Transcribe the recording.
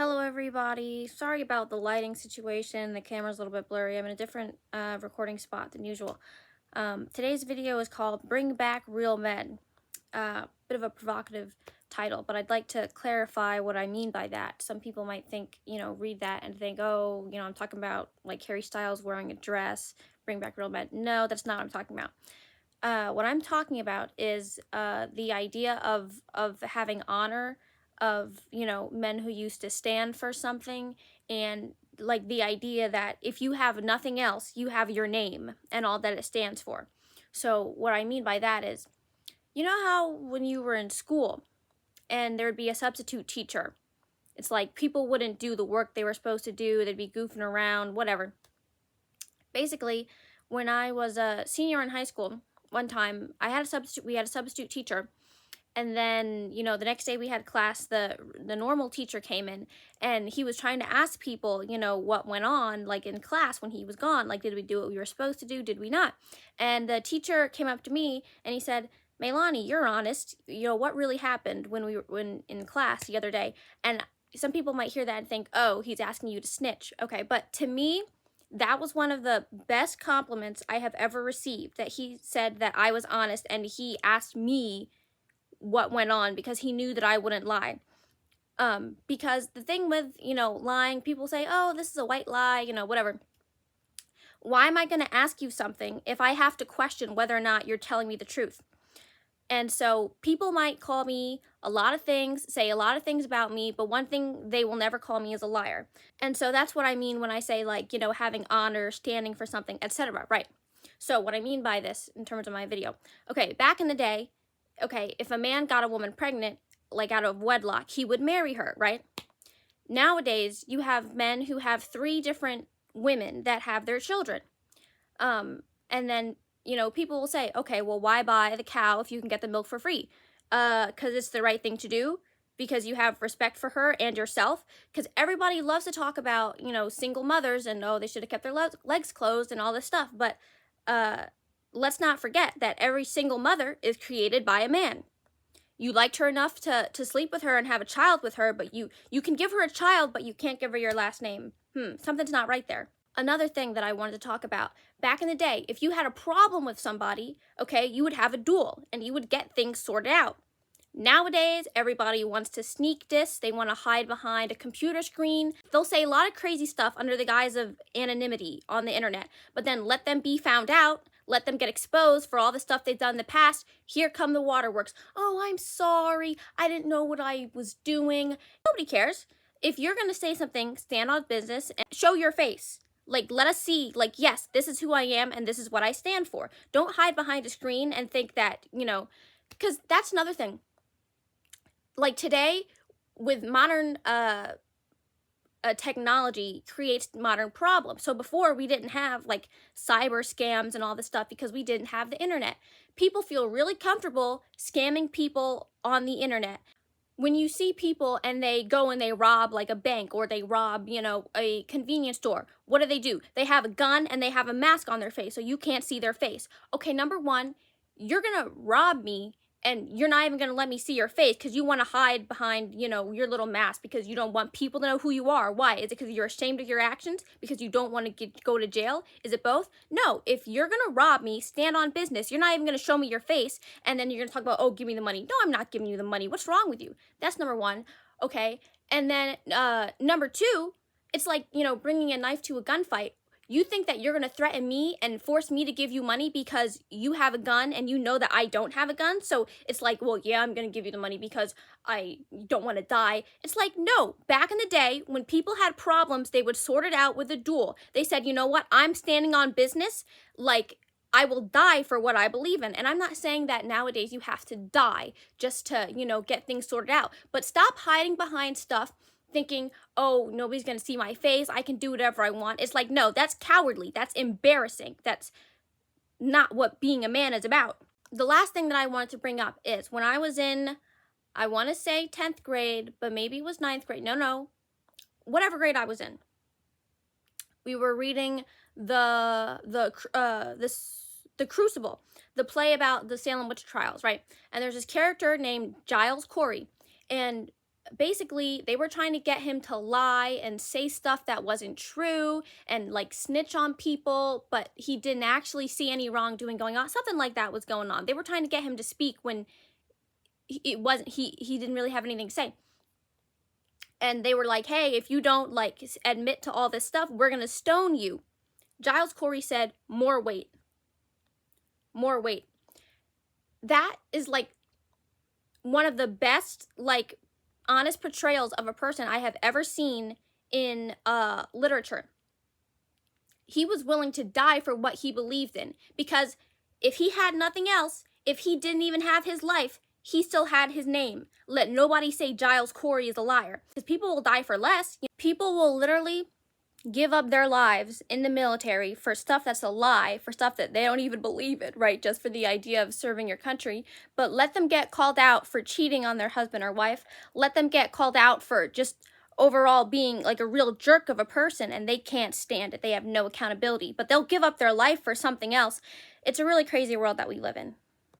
Hello everybody. Sorry about the lighting situation. The camera's a little bit blurry. I'm in a different recording spot than usual. Today's video is called Bring Back Real Men. Bit of a provocative title, but I'd like to clarify what I mean by that. Some people might think, read that and think, oh, I'm talking about like Harry Styles wearing a dress, bring back real men. No, that's not what I'm talking about. What I'm talking about is the idea of having honor, of men who used to stand for something, and like the idea that if you have nothing else, you have your name and all that it stands for. So what I mean by that is, how when you were in school and there would be a substitute teacher, it's like people wouldn't do the work they were supposed to do, they'd be goofing around, whatever. Basically, when I was a senior in high school, one time we had a substitute teacher, and then the next day we had class, the normal teacher came in, and he was trying to ask people what went on, like in class when he was gone, like did we do what we were supposed to do, did we not? And the teacher came up to me and he said, Maylani, you're honest, what really happened when in class the other day? And some people might hear that and think, oh, he's asking you to snitch. Okay, but to me, that was one of the best compliments I have ever received, that he said that I was honest and he asked me what went on because he knew that I wouldn't lie. Because the thing with, lying, people say, oh, this is a white lie, whatever. Why am I going to ask you something if I have to question whether or not you're telling me the truth? And so people might call me a lot of things, say a lot of things about me, but one thing they will never call me is a liar. And so that's what I mean when I say, like, having honor, standing for something, etc. Right. So what I mean by this in terms of my video. Okay, back in the day, okay, if a man got a woman pregnant, like out of wedlock, he would marry her, right? Nowadays, you have men who have 3 different women that have their children. And then people will say, okay, well, why buy the cow if you can get the milk for free? Because it's the right thing to do, because you have respect for her and yourself, because everybody loves to talk about, single mothers and, oh, they should have kept their legs closed and all this stuff. But let's not forget that every single mother is created by a man. You liked her enough to sleep with her and have a child with her, but you can give her a child, but you can't give her your last name. Something's not right there. Another thing that I wanted to talk about, back in the day, if you had a problem with somebody, okay, you would have a duel and you would get things sorted out. Nowadays, everybody wants to sneak diss, they want to hide behind a computer screen. They'll say a lot of crazy stuff under the guise of anonymity on the internet, but then let them be found out, let them get exposed for all the stuff they've done in the past. Here come the waterworks. Oh, I'm sorry, I didn't know what I was doing. Nobody cares. If you're going to say something, stand on business and show your face. Like, let us see, like, yes, this is who I am and this is what I stand for. Don't hide behind a screen and think that, because that's another thing. Like today, with modern technology creates modern problems. So before, we didn't have like cyber scams and all this stuff because we didn't have the internet. People feel really comfortable scamming people on the internet. When you see people and they go and they rob like a bank, or they rob, a convenience store, what do? They have a gun and they have a mask on their face so you can't see their face. Okay, number one, you're gonna rob me and you're not even gonna let me see your face because you want to hide behind, your little mask because you don't want people to know who you are. Why? Is it because you're ashamed of your actions? Because you don't want to go to jail? Is it both? No, if you're gonna rob me, stand on business. You're not even gonna show me your face and then you're gonna talk about, oh, give me the money. No, I'm not giving you the money. What's wrong with you? That's number one. Okay, and then number two, it's like, bringing a knife to a gunfight. You think that you're going to threaten me and force me to give you money because you have a gun and you know that I don't have a gun? So it's like, well, yeah, I'm going to give you the money because I don't want to die. It's like, no, back in the day when people had problems, they would sort it out with a duel. They said, you know what, I'm standing on business, like, I will die for what I believe in. And I'm not saying that nowadays you have to die just to, get things sorted out. But stop hiding behind stuff thinking, oh, nobody's going to see my face, I can do whatever I want. It's like, no, that's cowardly. That's embarrassing. That's not what being a man is about. The last thing that I wanted to bring up is when I was in, I want to say 10th grade, but maybe it was 9th grade. No, whatever grade I was in. We were reading the Crucible, the play about the Salem witch trials, right? And there's this character named Giles Corey, and basically they were trying to get him to lie and say stuff that wasn't true and like snitch on people, but he didn't actually see any wrongdoing going on. Something like that was going on. They were trying to get him to speak when it wasn't, he didn't really have anything to say. And they were like, hey, if you don't like admit to all this stuff, we're gonna stone you. Giles Corey said, more weight. More weight. That is like one of the best, like, honest portrayals of a person I have ever seen in literature. He was willing to die for what he believed in, because if he had nothing else, if he didn't even have his life, he still had his name. Let nobody say Giles Corey is a liar, because people will die for less. People will literally give up their lives in the military for stuff that's a lie, for stuff that they don't even believe in, right? Just for the idea of serving your country. But let them get called out for cheating on their husband or wife. Let them get called out for just overall being like a real jerk of a person, and they can't stand it. They have no accountability, but they'll give up their life for something else. It's a really crazy world that we live in.